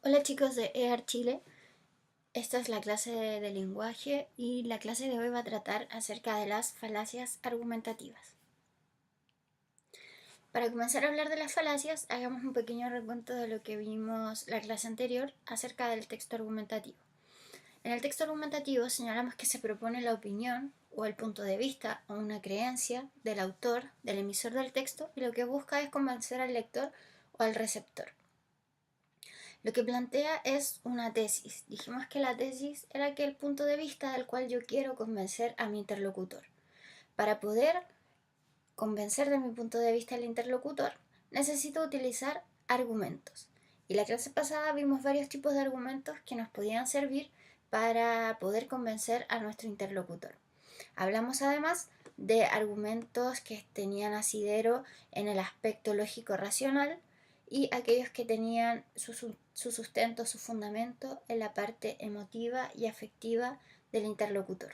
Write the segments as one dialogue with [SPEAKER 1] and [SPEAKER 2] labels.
[SPEAKER 1] Hola chicos de EAR Chile, esta es la clase de lenguaje y la clase de hoy va a tratar acerca de las falacias argumentativas. Para comenzar a hablar de las falacias, hagamos un pequeño recuento de lo que vimos la clase anterior acerca del texto argumentativo. En el texto argumentativo señalamos que se propone la opinión o el punto de vista o una creencia del autor, del emisor del texto, y lo que busca es convencer al lector o al receptor. Lo que plantea es una tesis. Dijimos que la tesis era aquel punto de vista del cual yo quiero convencer a mi interlocutor. Para poder convencer de mi punto de vista al interlocutor, necesito utilizar argumentos. Y la clase pasada vimos varios tipos de argumentos que nos podían servir para poder convencer a nuestro interlocutor. Hablamos además de argumentos que tenían asidero en el aspecto lógico-racional y aquellos que tenían su sustento, su fundamento en la parte emotiva y afectiva del interlocutor.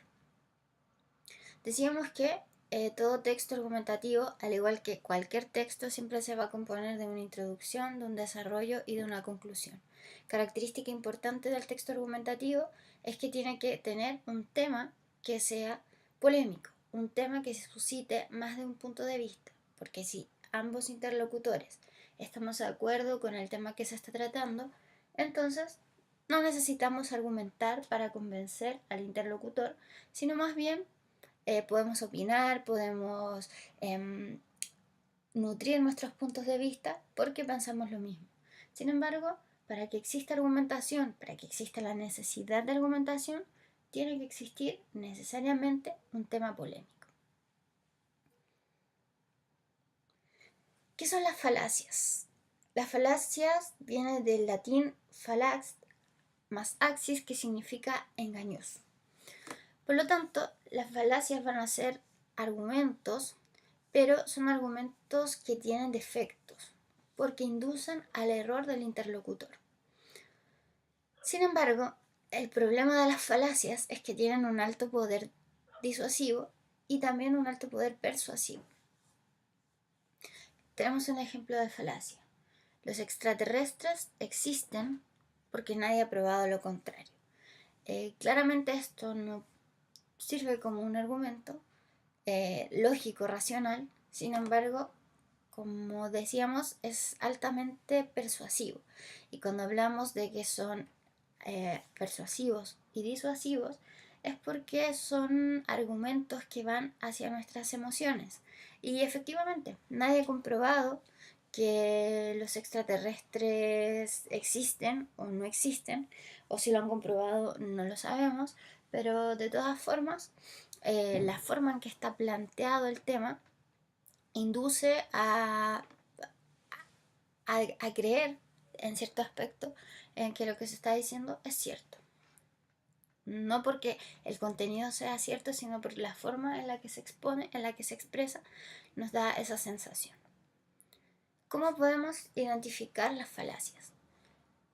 [SPEAKER 1] Decíamos que todo texto argumentativo, al igual que cualquier texto, siempre se va a componer de una introducción, de un desarrollo y de una conclusión. Característica importante del texto argumentativo es que tiene que tener un tema que sea polémico, un tema que suscite más de un punto de vista, porque si ambos interlocutores estamos de acuerdo con el tema que se está tratando, entonces no necesitamos argumentar para convencer al interlocutor, sino más bien podemos opinar, podemos nutrir nuestros puntos de vista porque pensamos lo mismo. Sin embargo, para que exista argumentación, para que exista la necesidad de argumentación, tiene que existir necesariamente un tema polémico. ¿Qué son las falacias? Las falacias vienen del latín falax más axis, que significa engañoso. Por lo tanto, las falacias van a ser argumentos, pero son argumentos que tienen defectos, porque inducen al error del interlocutor. Sin embargo, el problema de las falacias es que tienen un alto poder disuasivo y también un alto poder persuasivo. Tenemos un ejemplo de falacia. Los extraterrestres existen porque nadie ha probado lo contrario. Claramente esto no sirve como un argumento lógico, racional. Sin embargo, como decíamos, es altamente persuasivo. Y cuando hablamos de que son persuasivos y disuasivos, es porque son argumentos que van hacia nuestras emociones. Y efectivamente, nadie ha comprobado que los extraterrestres existen o no existen, o si lo han comprobado no lo sabemos, pero de todas formas, la forma en que está planteado el tema induce a creer en cierto aspecto en que lo que se está diciendo es cierto. No porque el contenido sea cierto, sino por la forma en la que se expone, en la que se expresa, nos da esa sensación. ¿Cómo podemos identificar las falacias?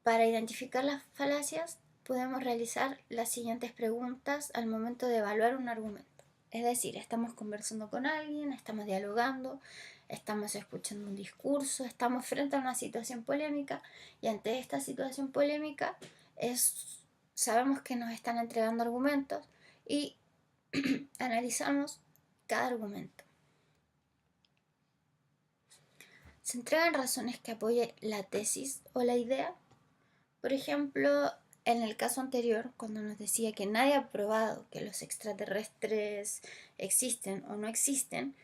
[SPEAKER 1] Para identificar las falacias podemos realizar las siguientes preguntas al momento de evaluar un argumento. Es decir, estamos conversando con alguien, estamos dialogando, estamos escuchando un discurso, estamos frente a una situación polémica y ante esta situación polémica sabemos que nos están entregando argumentos y analizamos cada argumento. ¿Se entregan razones que apoyen la tesis o la idea? Por ejemplo, en el caso anterior, cuando nos decía que nadie ha probado que los extraterrestres existen o no existen,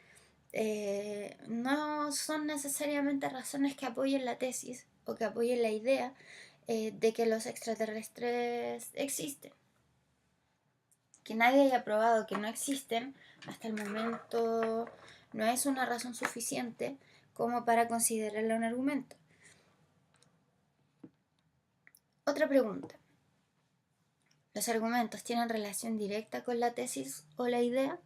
[SPEAKER 1] no son necesariamente razones que apoyen la tesis o que apoyen la idea de que los extraterrestres existen. Que nadie haya probado que no existen hasta el momento no es una razón suficiente como para considerarla un argumento. Otra pregunta. ¿Los argumentos tienen relación directa con la tesis o la idea?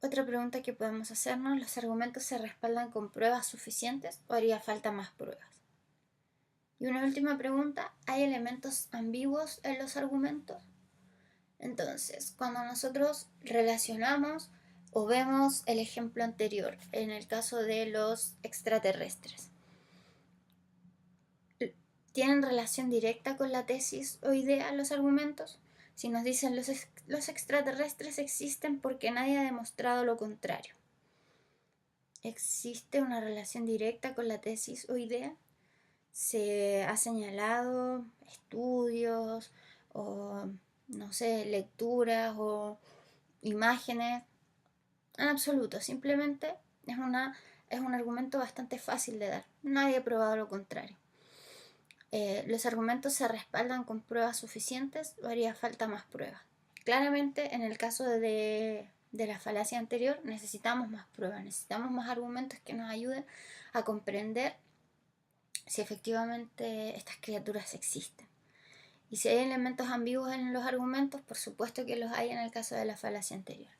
[SPEAKER 1] Otra pregunta que podemos hacernos, ¿los argumentos se respaldan con pruebas suficientes o haría falta más pruebas? Y una última pregunta, ¿hay elementos ambiguos en los argumentos? Entonces, cuando nosotros relacionamos o vemos el ejemplo anterior, en el caso de los extraterrestres, ¿Tienen relación directa con la tesis o idea los argumentos? Si nos dicen los extraterrestres existen porque nadie ha demostrado lo contrario. ¿Existe una relación directa con la tesis o idea? Se ha señalado estudios o, no sé, lecturas o imágenes. En absoluto, simplemente es un argumento bastante fácil de dar. Nadie ha probado lo contrario. Los argumentos se respaldan con pruebas suficientes o haría falta más pruebas. Claramente, en el caso de la falacia anterior, necesitamos más pruebas, necesitamos más argumentos que nos ayuden a comprender si efectivamente estas criaturas existen. Y si hay elementos ambiguos en los argumentos, por supuesto que los hay en el caso de la falacia anterior,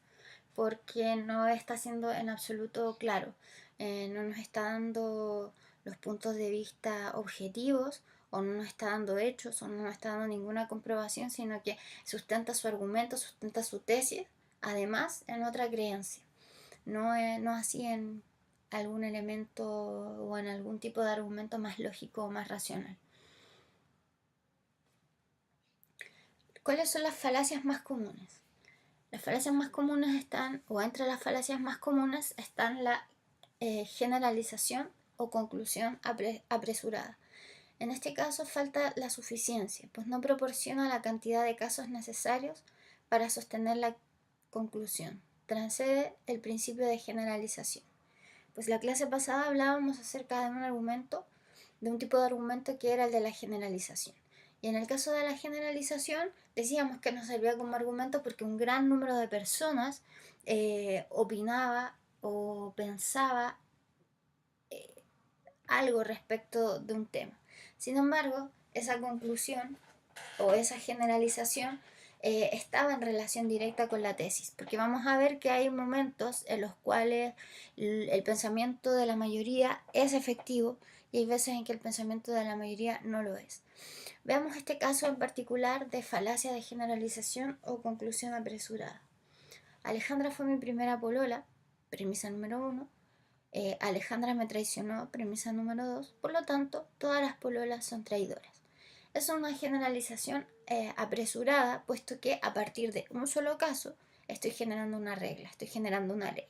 [SPEAKER 1] porque no está siendo en absoluto claro, no nos está dando los puntos de vista objetivos, o no nos está dando hechos, o no nos está dando ninguna comprobación, sino que sustenta su argumento, sustenta su tesis, además en otra creencia, no así en algún elemento o en algún tipo de argumento más lógico o más racional. ¿Cuáles son las falacias más comunes? Las falacias más comunes están, o entre las falacias más comunes están la generalización o conclusión apresurada. En este caso falta la suficiencia, pues no proporciona la cantidad de casos necesarios para sostener la conclusión. Transcede el principio de generalización. Pues la clase pasada hablábamos acerca de un argumento, de un tipo de argumento que era el de la generalización. Y en el caso de la generalización decíamos que nos servía como argumento porque un gran número de personas opinaba o pensaba algo respecto de un tema. Sin embargo, esa conclusión o esa generalización estaba en relación directa con la tesis, porque vamos a ver que hay momentos en los cuales el pensamiento de la mayoría es efectivo y hay veces en que el pensamiento de la mayoría no lo es. Veamos este caso en particular de falacia de generalización o conclusión apresurada. Alejandra fue mi primera polola, premisa número 1. Alejandra me traicionó, premisa número 2. Por lo tanto, todas las pololas son traidoras. Es una generalización apresurada, puesto que a partir de un solo caso estoy generando una regla, estoy generando una ley.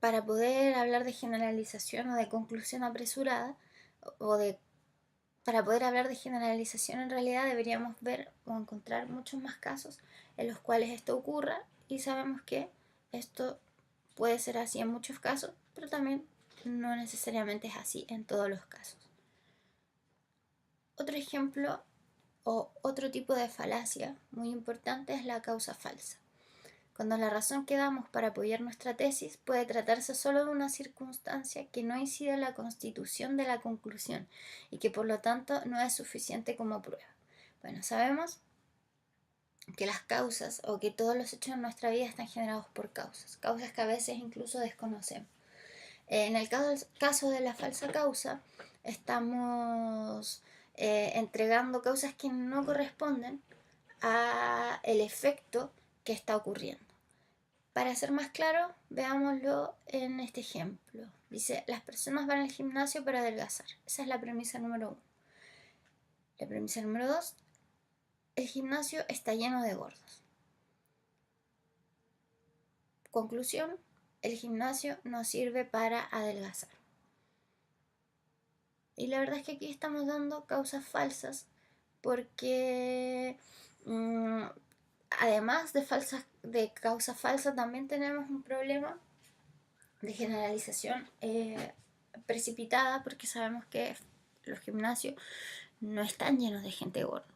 [SPEAKER 1] Para poder hablar de generalización o de conclusión apresurada, para poder hablar de generalización en realidad deberíamos ver o encontrar muchos más casos en los cuales esto ocurra, y sabemos que esto puede ser así en muchos casos, pero también no necesariamente es así en todos los casos. Otro ejemplo o otro tipo de falacia muy importante es la causa falsa. Cuando la razón que damos para apoyar nuestra tesis puede tratarse solo de una circunstancia que no incide en la constitución de la conclusión y que por lo tanto no es suficiente como prueba. Bueno, sabemos que las causas o que todos los hechos en nuestra vida están generados por causas que a veces incluso desconocemos. En el caso de la falsa causa, estamos entregando causas que no corresponden a el efecto que está ocurriendo. Para ser más claro, veámoslo en este ejemplo. Dice, las personas van al gimnasio para adelgazar. Esa es la premisa número 1. La premisa número 2, el gimnasio está lleno de gordos. Conclusión, el gimnasio no sirve para adelgazar. Y la verdad es que aquí estamos dando causas falsas porque además de causa falsa también tenemos un problema de generalización precipitada, porque sabemos que los gimnasios no están llenos de gente gorda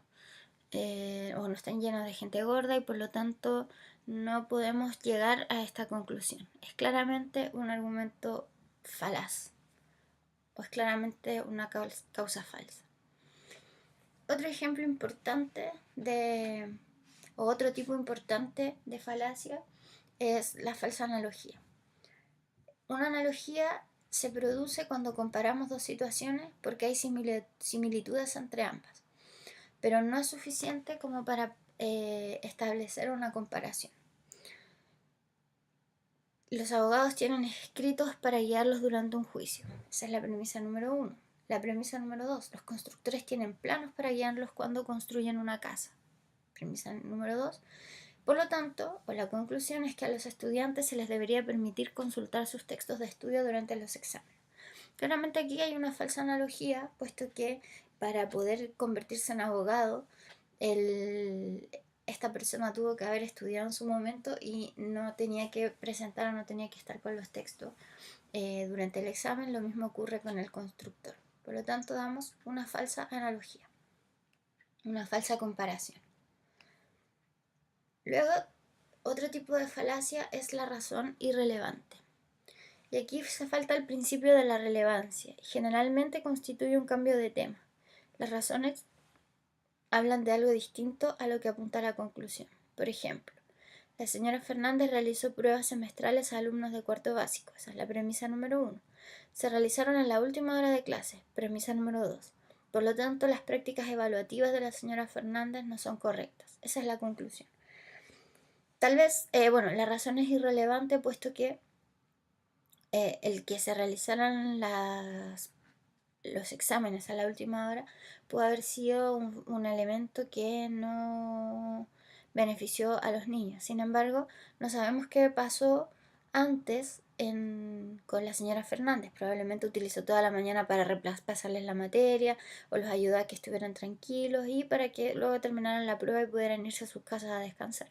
[SPEAKER 1] o no están llenos de gente gorda y por lo tanto no podemos llegar a esta conclusión. Es claramente un argumento falaz o es claramente una causa falsa. Otro ejemplo importante o otro tipo importante de falacia es la falsa analogía. Una analogía se produce cuando comparamos dos situaciones porque hay similitudes entre ambas, pero no es suficiente como para establecer una comparación. los abogados tienen escritos para guiarlos durante un juicio. Esa es la premisa número 1. La premisa número 2. Los constructores tienen planos para guiarlos cuando construyen una casa. Premisa número 2. Por lo tanto, la conclusión es que a los estudiantes se les debería permitir consultar sus textos de estudio durante los exámenes. Claramente aquí hay una falsa analogía, puesto que para poder convertirse en abogado, esta persona tuvo que haber estudiado en su momento y no tenía que presentar o no tenía que estar con los textos durante el examen. Lo mismo ocurre con el constructor. Por lo tanto, damos una falsa analogía, una falsa comparación. Luego, otro tipo de falacia es la razón irrelevante. Y aquí se falta el principio de la relevancia. Generalmente constituye un cambio de tema. Las razones hablan de algo distinto a lo que apunta a la conclusión. Por ejemplo, la señora Fernández realizó pruebas semestrales a alumnos de cuarto básico. Esa es la premisa número 1. Se realizaron en la última hora de clase. Premisa número 2. Por lo tanto, las prácticas evaluativas de la señora Fernández no son correctas. Esa es la conclusión. Tal vez, la razón es irrelevante, puesto que el que se realizaran los exámenes a la última hora puede haber sido un elemento que no benefició a los niños. Sin embargo, no sabemos qué pasó antes con la señora Fernández. Probablemente utilizó toda la mañana para repasarles la materia o los ayudó a que estuvieran tranquilos y para que luego terminaran la prueba y pudieran irse a sus casas a descansar.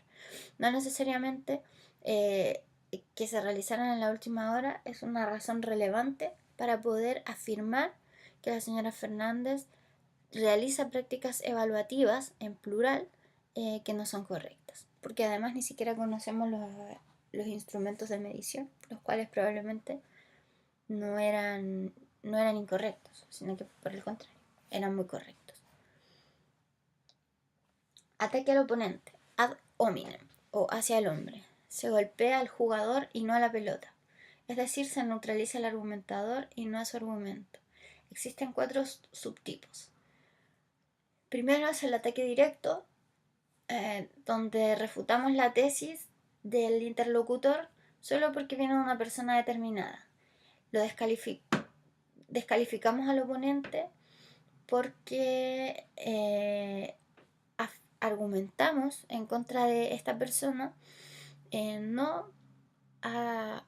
[SPEAKER 1] No necesariamente que se realizaran en la última hora es una razón relevante para poder afirmar que la señora Fernández realiza prácticas evaluativas, en plural, que no son correctas, porque además ni siquiera conocemos los instrumentos de medición, los cuales probablemente no eran incorrectos, sino que por el contrario, eran muy correctos. Ataque al oponente, ad hominem, o hacia el hombre. Se golpea al jugador y no a la pelota. Es decir, se neutraliza al argumentador y no a su argumento. Existen 4 subtipos. Primero es el ataque directo, donde refutamos la tesis del interlocutor solo porque viene de una persona determinada. Lo descalificamos al oponente porque argumentamos en contra de esta persona, no a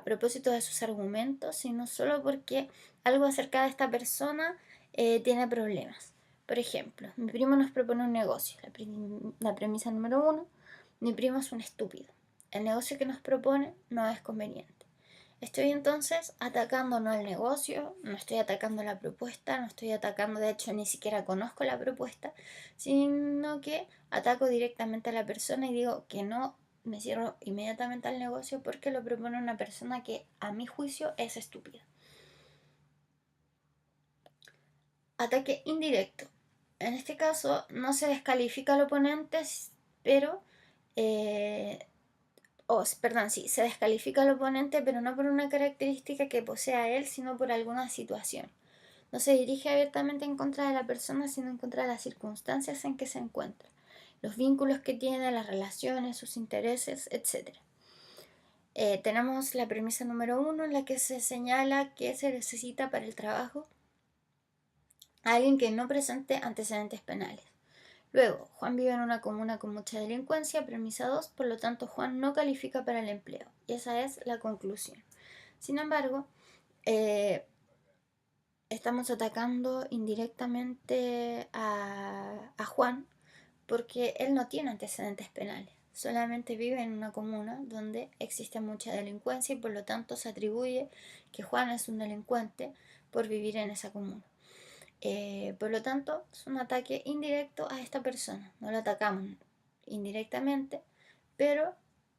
[SPEAKER 1] propósito de sus argumentos, sino solo porque algo acerca de esta persona tiene problemas. Por ejemplo, mi primo nos propone un negocio. La premisa número 1, mi primo es un estúpido. El negocio que nos propone no es conveniente. Estoy entonces atacando no el negocio, no estoy atacando la propuesta, no estoy atacando, de hecho ni siquiera conozco la propuesta, sino que ataco directamente a la persona y digo que no, me cierro inmediatamente al negocio porque lo propone una persona que a mi juicio es estúpida. Ataque indirecto. En este caso no se descalifica al oponente, pero se descalifica al oponente, pero no por una característica que posea él, sino por alguna situación. No se dirige abiertamente en contra de la persona, sino en contra de las circunstancias en que se encuentra, los vínculos que tiene, las relaciones, sus intereses, etc. Tenemos la premisa número 1, en la que se señala que se necesita para el trabajo a alguien que no presente antecedentes penales. Luego, Juan vive en una comuna con mucha delincuencia, premisa 2, por lo tanto Juan no califica para el empleo. Y esa es la conclusión. Sin embargo, estamos atacando indirectamente a Juan porque él no tiene antecedentes penales. Solamente vive en una comuna donde existe mucha delincuencia y por lo tanto se atribuye que Juan es un delincuente por vivir en esa comuna. Por lo tanto, es un ataque indirecto a esta persona. No lo atacamos indirectamente, pero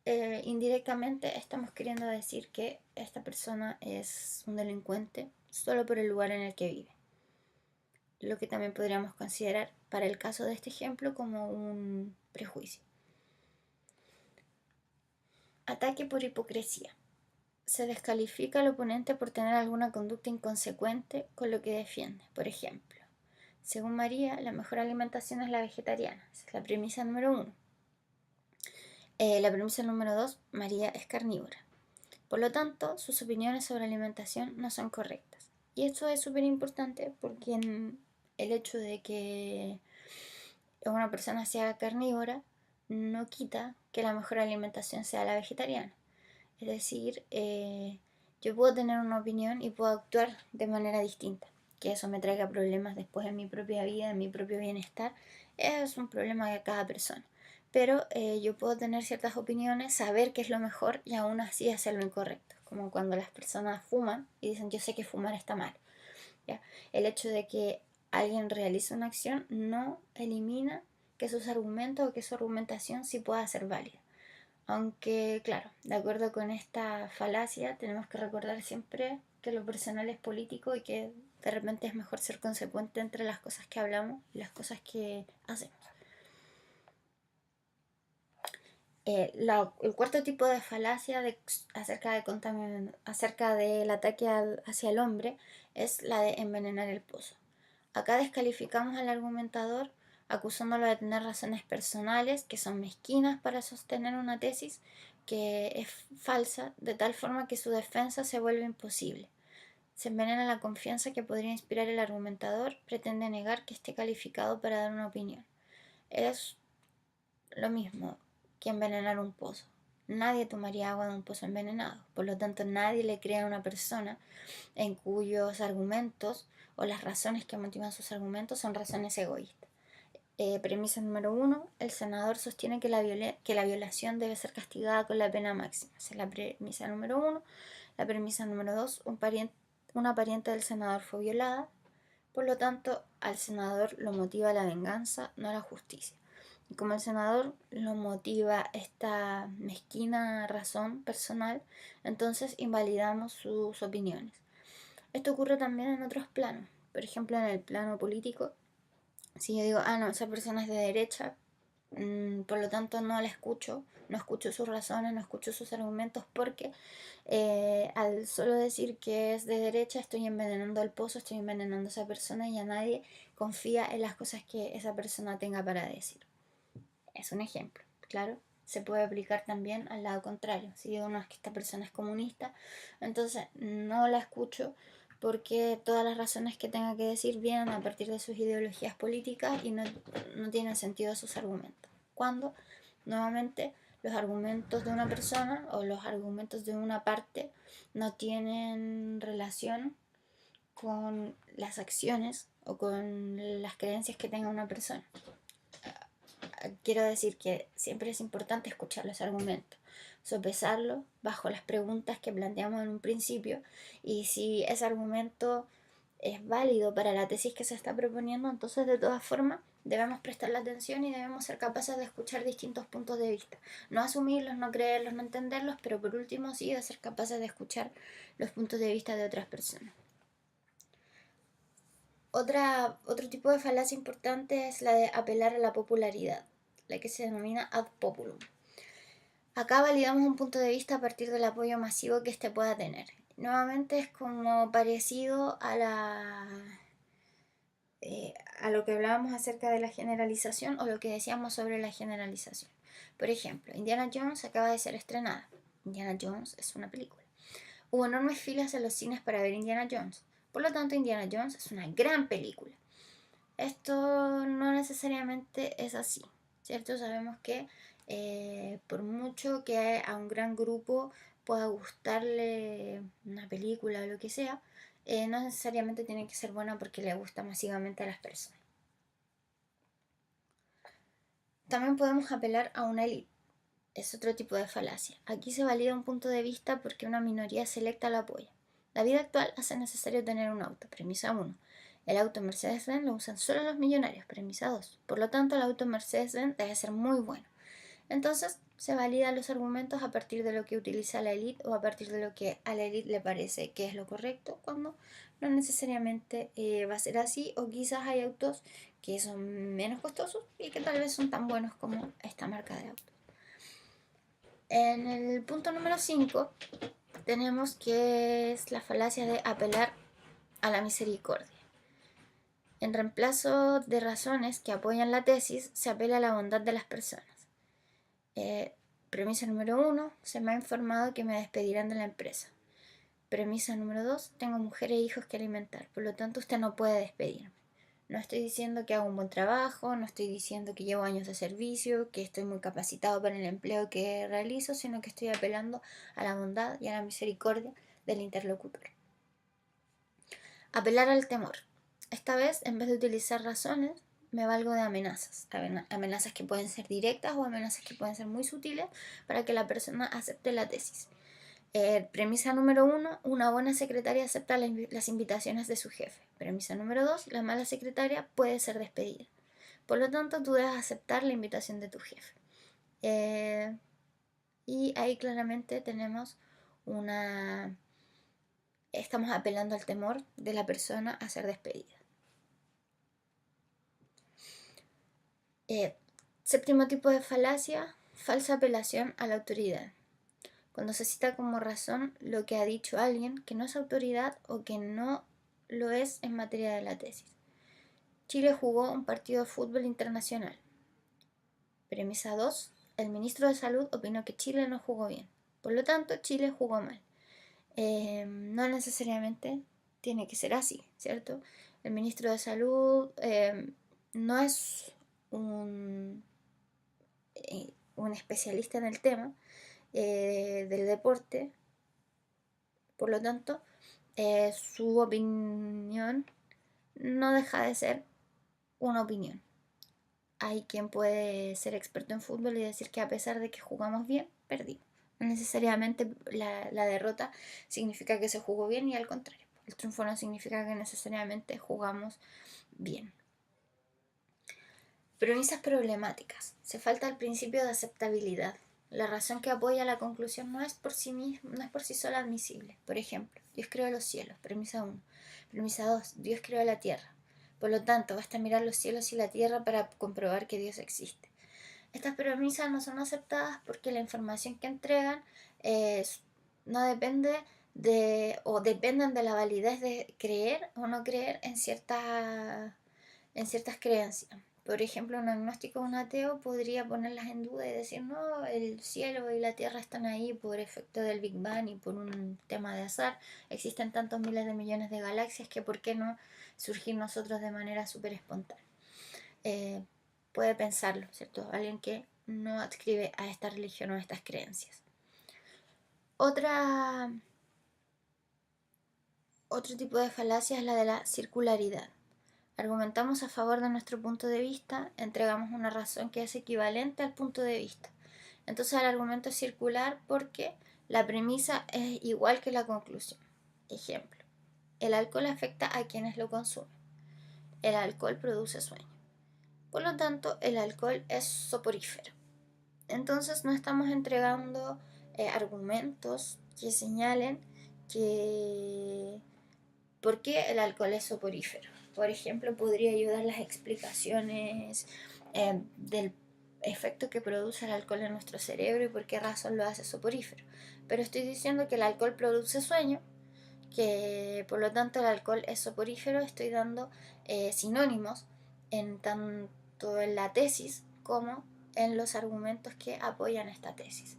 [SPEAKER 1] indirectamente estamos queriendo decir que esta persona es un delincuente solo por el lugar en el que vive. Lo que también podríamos considerar para el caso de este ejemplo como un prejuicio. Ataque por hipocresía. Se descalifica al oponente por tener alguna conducta inconsecuente con lo que defiende. Por ejemplo, según María, la mejor alimentación es la vegetariana. Esa es la premisa número 1. La premisa número 2, María es carnívora. Por lo tanto, sus opiniones sobre alimentación no son correctas. Y esto es súper importante porque el hecho de que una persona sea carnívora no quita que la mejor alimentación sea la vegetariana. Es decir, yo puedo tener una opinión y puedo actuar de manera distinta. Que eso me traiga problemas después en mi propia vida, en mi propio bienestar, es un problema de cada persona. Pero yo puedo tener ciertas opiniones, saber qué es lo mejor y aún así hacer lo incorrecto. Como cuando las personas fuman y dicen yo sé que fumar está mal. ¿Ya? El hecho de que alguien realice una acción no elimina que sus argumentos o que su argumentación sí pueda ser válida. Aunque, claro, de acuerdo con esta falacia, tenemos que recordar siempre que lo personal es político y que de repente es mejor ser consecuente entre las cosas que hablamos y las cosas que hacemos. El cuarto tipo de falacia acerca del ataque hacia el hombre es la de envenenar el pozo. Acá descalificamos al argumentador acusándolo de tener razones personales que son mezquinas para sostener una tesis que es falsa, de tal forma que su defensa se vuelve imposible. Se envenena la confianza que podría inspirar el argumentador, pretende negar que esté calificado para dar una opinión. Es lo mismo que envenenar un pozo. Nadie tomaría agua de un pozo envenenado, por lo tanto nadie le cree a una persona en cuyos argumentos o las razones que motivan sus argumentos son razones egoístas. Premisa número 1, el senador sostiene que la violación debe ser castigada con la pena máxima. Esa es la premisa número 1. La premisa número 2, una pariente del senador fue violada, por lo tanto al senador lo motiva la venganza, no la justicia. Y como el senador lo motiva esta mezquina razón personal, entonces invalidamos sus opiniones. Esto ocurre también en otros planos. Por ejemplo, en el plano político, si yo digo, no, esa persona es de derecha, por lo tanto no la escucho, no escucho sus razones, no escucho sus argumentos, porque al solo decir que es de derecha estoy envenenando el pozo, estoy envenenando a esa persona y a nadie confía en las cosas que esa persona tenga para decir. Es un ejemplo, claro. Se puede aplicar también al lado contrario. Si digo, no, es que esta persona es comunista, entonces no la escucho porque todas las razones que tenga que decir vienen a partir de sus ideologías políticas y no tienen sentido sus argumentos. Cuando, nuevamente, los argumentos de una persona o los argumentos de una parte no tienen relación con las acciones o con las creencias que tenga una persona. Quiero decir que siempre es importante escuchar los argumentos, sopesarlos bajo las preguntas que planteamos en un principio, y si ese argumento es válido para la tesis que se está proponiendo, entonces de todas formas debemos prestarle atención y debemos ser capaces de escuchar distintos puntos de vista. No asumirlos, no creerlos, no entenderlos, pero por último sí de ser capaces de escuchar los puntos de vista de otras personas. Otro tipo de falacia importante es la de apelar a la popularidad, la que se denomina ad populum. Acá validamos un punto de vista a partir del apoyo masivo que éste pueda tener. Nuevamente es como parecido a lo que hablábamos acerca de la generalización o lo que decíamos sobre la generalización. Por ejemplo, Indiana Jones acaba de ser estrenada. Indiana Jones es una película. Hubo enormes filas en los cines para ver Indiana Jones. Por lo tanto, Indiana Jones es una gran película. Esto no necesariamente es así, ¿cierto? Sabemos que por mucho que a un gran grupo pueda gustarle una película o lo que sea, no necesariamente tiene que ser buena porque le gusta masivamente a las personas. También podemos apelar a una élite. Es otro tipo de falacia. Aquí se valida un punto de vista porque una minoría selecta lo apoya. La vida actual hace necesario tener un auto. Premisa 1. El auto Mercedes-Benz lo usan solo los millonarios. Premisa 2. Por lo tanto, el auto Mercedes-Benz debe ser muy bueno. Entonces, se validan los argumentos a partir de lo que utiliza la élite o a partir de lo que a la élite le parece que es lo correcto, cuando no necesariamente va a ser así, o quizás hay autos que son menos costosos y que tal vez son tan buenos como esta marca de autos. En el punto número 5 tenemos que es la falacia de apelar a la misericordia. En reemplazo de razones que apoyan la tesis, se apela a la bondad de las personas. Premisa número 1, se me ha informado que me despedirán de la empresa. Premisa número 2, tengo mujer e hijos que alimentar, por lo tanto usted no puede despedirme. No estoy diciendo que hago un buen trabajo, no estoy diciendo que llevo años de servicio, que estoy muy capacitado para el empleo que realizo, sino que estoy apelando a la bondad y a la misericordia del interlocutor. Apelar al temor. Esta vez, en vez de utilizar razones, me valgo de amenazas. Amenazas que pueden ser directas o amenazas que pueden ser muy sutiles para que la persona acepte la tesis. Premisa número 1, una buena secretaria acepta las invitaciones de su jefe. Premisa número 2, la mala secretaria puede ser despedida. Por lo tanto, tú debes aceptar la invitación de tu jefe. Y ahí claramente tenemos estamos apelando al temor de la persona a ser despedida. Séptimo tipo de falacia, falsa apelación a la autoridad. Cuando se cita como razón lo que ha dicho alguien que no es autoridad o que no lo es en materia de la tesis. Chile jugó un partido de fútbol internacional. Premisa 2. El ministro de Salud opinó que Chile no jugó bien. Por lo tanto, Chile jugó mal. No necesariamente tiene que ser así, ¿cierto? El ministro de Salud no es un especialista en el tema del deporte. Por lo tanto, su opinión no deja de ser una opinión. Hay quien puede ser experto en fútbol y decir que a pesar de que jugamos bien, perdimos. No necesariamente la derrota significa que se jugó bien y al contrario. El triunfo no significa que necesariamente jugamos bien. Premisas problemáticas. Se falta el principio de aceptabilidad. La razón que apoya la conclusión no es por sí sola admisible. Por ejemplo, Dios creó los cielos, premisa 1. Premisa 2, Dios creó la tierra. Por lo tanto, basta mirar los cielos y la tierra para comprobar que Dios existe. Estas premisas no son aceptadas porque la información que entregan no depende o dependen de la validez de creer o no creer en ciertas creencias. Por ejemplo, un agnóstico o un ateo podría ponerlas en duda y decir, no, el cielo y la tierra están ahí por efecto del Big Bang y por un tema de azar. Existen tantos miles de millones de galaxias que ¿por qué no surgir nosotros de manera súper espontánea? Puede pensarlo, ¿cierto? Alguien que no adscribe a esta religión o a estas creencias. Otro tipo de falacia es la de la circularidad. Argumentamos a favor de nuestro punto de vista, entregamos una razón que es equivalente al punto de vista. Entonces el argumento es circular porque la premisa es igual que la conclusión. Ejemplo, el alcohol afecta a quienes lo consumen. El alcohol produce sueño. Por lo tanto, el alcohol es soporífero. Entonces no estamos entregando argumentos que señalen por qué el alcohol es soporífero. Por ejemplo, podría ayudar las explicaciones del efecto que produce el alcohol en nuestro cerebro y por qué razón lo hace soporífero. Pero estoy diciendo que el alcohol produce sueño, que por lo tanto el alcohol es soporífero. Estoy dando sinónimos en tanto en la tesis como en los argumentos que apoyan esta tesis.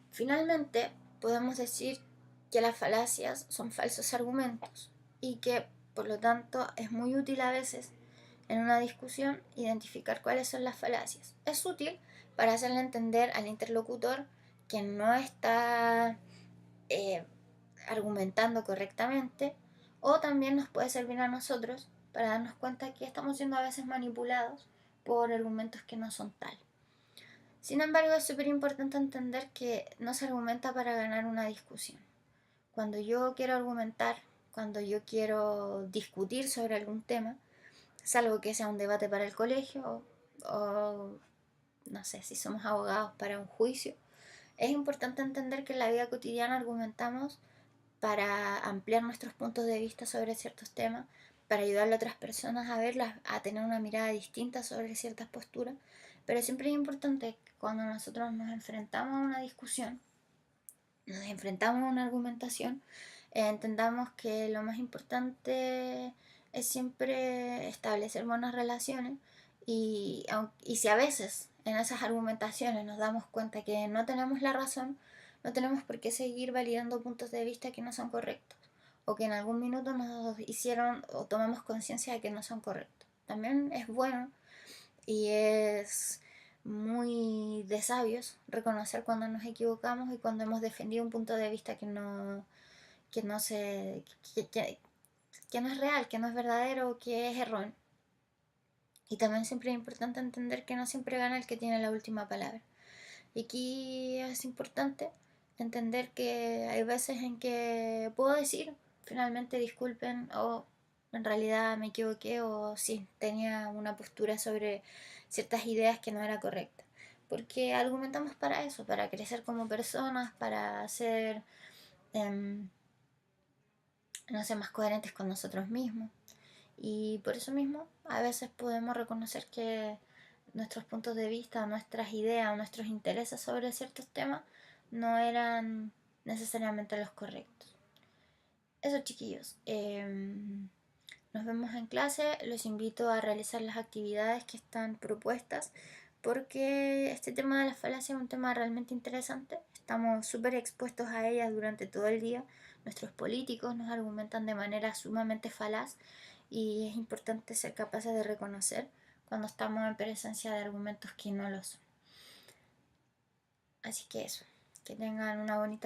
[SPEAKER 1] Finalmente, podemos decir que las falacias son falsos argumentos y que, por lo tanto, es muy útil a veces en una discusión identificar cuáles son las falacias. Es útil para hacerle entender al interlocutor que no está argumentando correctamente, o también nos puede servir a nosotros para darnos cuenta que estamos siendo a veces manipulados por argumentos que no son tal. Sin embargo, es súper importante entender que no se argumenta para ganar una discusión. Cuando yo quiero argumentar, cuando yo quiero discutir sobre algún tema, salvo que sea un debate para el colegio o no sé, si somos abogados para un juicio, es importante entender que en la vida cotidiana argumentamos para ampliar nuestros puntos de vista sobre ciertos temas, para ayudarle a otras personas a verlas, a tener una mirada distinta sobre ciertas posturas. Pero siempre es importante que cuando nosotros nos enfrentamos a una discusión, nos enfrentamos a una argumentación, entendamos que lo más importante es siempre establecer buenas relaciones y si a veces en esas argumentaciones nos damos cuenta que no tenemos la razón, no tenemos por qué seguir validando puntos de vista que no son correctos o que en algún minuto nos hicieron o tomamos conciencia de que no son correctos. También es bueno y es muy de sabios reconocer cuando nos equivocamos y cuando hemos defendido un punto de vista que no se que no es real, que no es verdadero, que es erróneo. Y también siempre es importante entender que no siempre gana el que tiene la última palabra. Y aquí es importante entender que hay veces en que puedo decir finalmente disculpen o en realidad me equivoqué o sí tenía una postura sobre ciertas ideas que no era correcta. Porque argumentamos para eso, para crecer como personas, para ser, no sé, más coherentes con nosotros mismos. Y por eso mismo a veces podemos reconocer que nuestros puntos de vista, nuestras ideas o nuestros intereses sobre ciertos temas no eran necesariamente los correctos. Eso, chiquillos. Nos vemos en clase. Los invito a realizar las actividades que están propuestas porque este tema de la falacia es un tema realmente interesante. Estamos súper expuestos a ellas durante todo el día. Nuestros políticos nos argumentan de manera sumamente falaz y es importante ser capaces de reconocer cuando estamos en presencia de argumentos que no lo son. Así que eso, que tengan una bonita